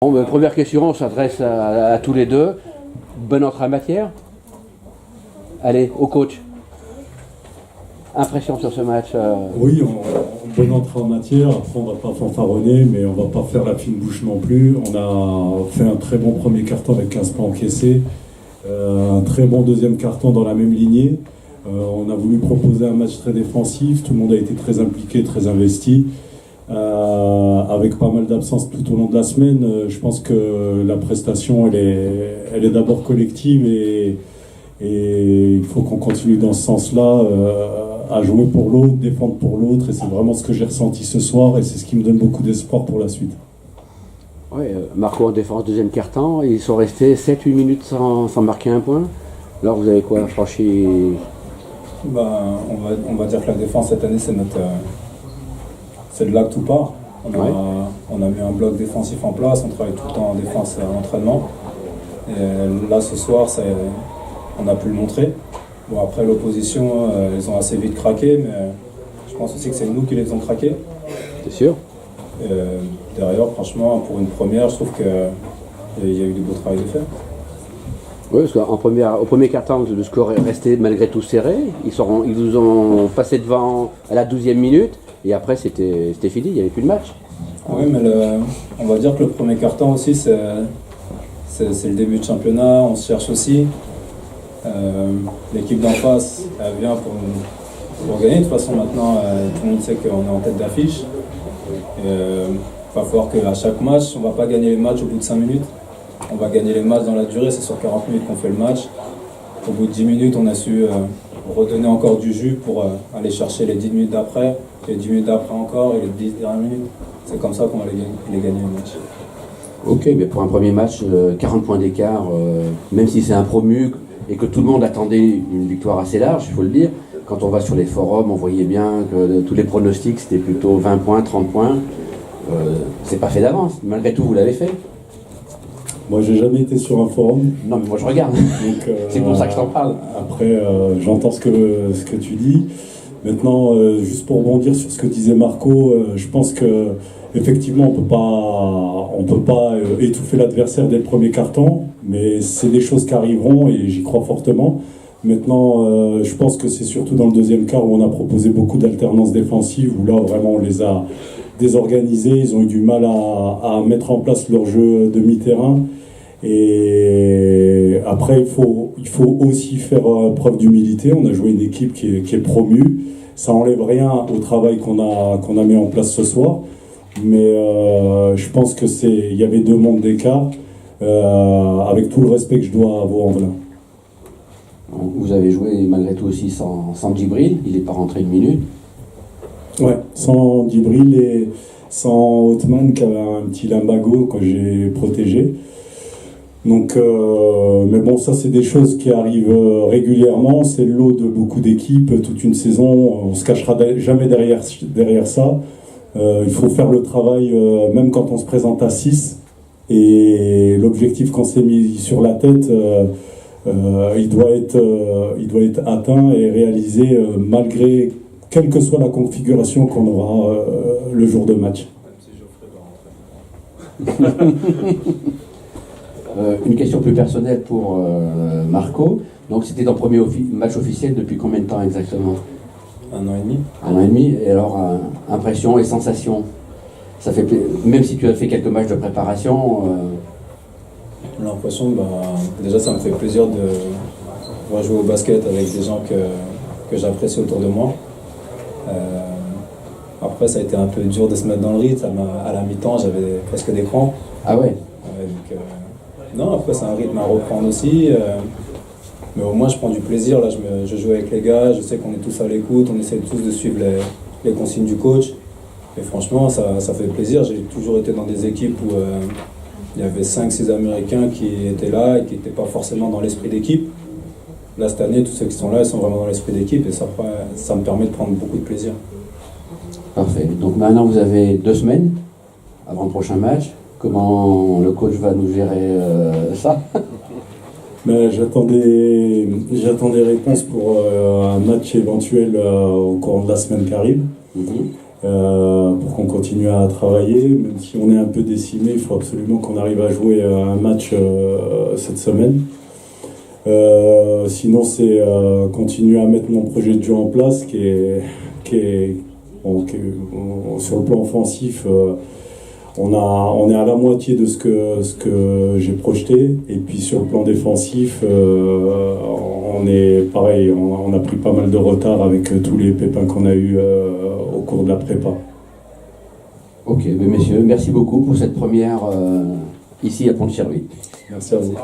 Bon, première question, on s'adresse à tous les deux. Bonne entrée en matière. Allez, au coach. Impression sur ce match. Oui, bonne entrée en matière. Après, on ne va pas fanfaronner, mais on ne va pas faire la fine bouche non plus. On a fait un très bon premier carton avec 15 points encaissés. Un très bon deuxième carton dans la même lignée. On a voulu proposer un match très défensif. Tout le monde a été très impliqué, très investi. Avec pas mal d'absences tout au long de la semaine, je pense que la prestation elle est d'abord collective et il faut qu'on continue dans ce sens-là, à jouer pour l'autre, défendre pour l'autre, et c'est vraiment ce que j'ai ressenti ce soir et c'est ce qui me donne beaucoup d'espoir pour la suite. Oui, Marco en défense, deuxième quart-temps, ils sont restés 7-8 minutes sans marquer un point. Alors vous avez quoi, franchi? On va dire que la défense cette année c'est de là que tout part. On a mis un bloc défensif en place, on travaille tout le temps en défense à l'entraînement. Et là ce soir, on a pu le montrer. Bon, après l'opposition, ils ont assez vite craqué, mais je pense aussi que c'est nous qui les faisons craquer. C'est sûr. Derrière, franchement, pour une première, je trouve qu'il y a eu du beau travail de faire. Oui, parce au premier quart-temps, le score est resté malgré tout serré. Ils vous ont passé devant à la 12e minute. Et après, c'était fini, il n'y avait plus de match. Oui, mais on va dire que le premier quart-temps aussi, c'est le début de championnat, on se cherche aussi. L'équipe d'en face, elle vient pour gagner. De toute façon, maintenant, tout le monde sait qu'on est en tête d'affiche. Il va falloir qu'à chaque match, on ne va pas gagner les matchs au bout de 5 minutes. On va gagner les matchs dans la durée, c'est sur 40 minutes qu'on fait le match. Au bout de 10 minutes, on a su redonner encore du jus pour aller chercher les 10 minutes d'après. Les 10 minutes d'après encore et les 10 dernières minutes. C'est comme ça qu'on va les gagner le match. Ok, mais pour un premier match, 40 points d'écart, même si c'est un promu et que tout le monde attendait une victoire assez large, il faut le dire, quand on va sur les forums, on voyait bien que tous les pronostics c'était plutôt 20 points, 30 points. C'est pas fait d'avance, malgré tout vous l'avez fait. Moi j'ai jamais été sur un forum. Non mais moi je regarde, c'est pour ça que je t'en parle. Après j'entends ce que tu dis. Maintenant, juste pour rebondir sur ce que disait Marco, je pense que effectivement on peut pas étouffer l'adversaire dès le premier carton, mais c'est des choses qui arriveront et j'y crois fortement. Maintenant, je pense que c'est surtout dans le deuxième quart où on a proposé beaucoup d'alternance défensive, où là vraiment on les a désorganisés, ils ont eu du mal à mettre en place leur jeu demi-terrain. Et après, il faut aussi faire preuve d'humilité. On a joué une équipe qui est promue. Ça enlève rien au travail qu'on a mis en place ce soir. Mais je pense que il y avait 2 mondes d'écart, avec tout le respect que je dois à Vaux-en-Velin. Vous avez joué malgré tout aussi sans Djibril, il n'est pas rentré une minute. Ouais, sans Djibril et sans Othman qui avait un petit limbago que j'ai protégé. Donc, mais bon, ça c'est des choses qui arrivent régulièrement, c'est le lot de beaucoup d'équipes, toute une saison, on se cachera jamais derrière ça. Il faut faire le travail même quand on se présente à 6, et l'objectif qu'on s'est mis sur la tête, il doit être atteint et réalisé malgré quelle que soit la configuration qu'on aura le jour de match. Une question plus personnelle pour Marco. Donc c'était ton premier match officiel depuis combien de temps exactement? 1 an et demi. 1 an et demi. Et alors, impression et sensation, ça fait même si tu as fait quelques matchs de préparation. L'impression, déjà ça me fait plaisir de pouvoir jouer au basket avec des gens que j'apprécie autour de moi. Après ça a été un peu dur de se mettre dans le rythme. À la mi-temps j'avais presque des crampes. Ah ouais. Non, après c'est un rythme à reprendre aussi. Mais au moins je prends du plaisir. Là je joue avec les gars, je sais qu'on est tous à l'écoute, on essaie tous de suivre les consignes du coach. Et franchement ça fait plaisir. J'ai toujours été dans des équipes où il y avait 5-6 Américains qui étaient là et qui n'étaient pas forcément dans l'esprit d'équipe. Là cette année, tous ceux qui sont là, ils sont vraiment dans l'esprit d'équipe et ça me permet de prendre beaucoup de plaisir. Parfait. Donc maintenant vous avez 2 semaines avant le prochain match. Comment le coach va nous gérer ça? Mais j'attends des réponses pour un match éventuel au cours de la semaine qui arrive. pour qu'on continue à travailler. Même si on est un peu décimé, il faut absolument qu'on arrive à jouer un match cette semaine. Sinon, c'est continuer à mettre mon projet de jeu en place sur le plan offensif. On est à la moitié de ce que j'ai projeté, et puis sur le plan défensif, on est pareil, on a pris pas mal de retard avec tous les pépins qu'on a eu au cours de la prépa. Ok, mais messieurs, merci beaucoup pour cette première ici à Pont-de-Cherville. Merci à vous.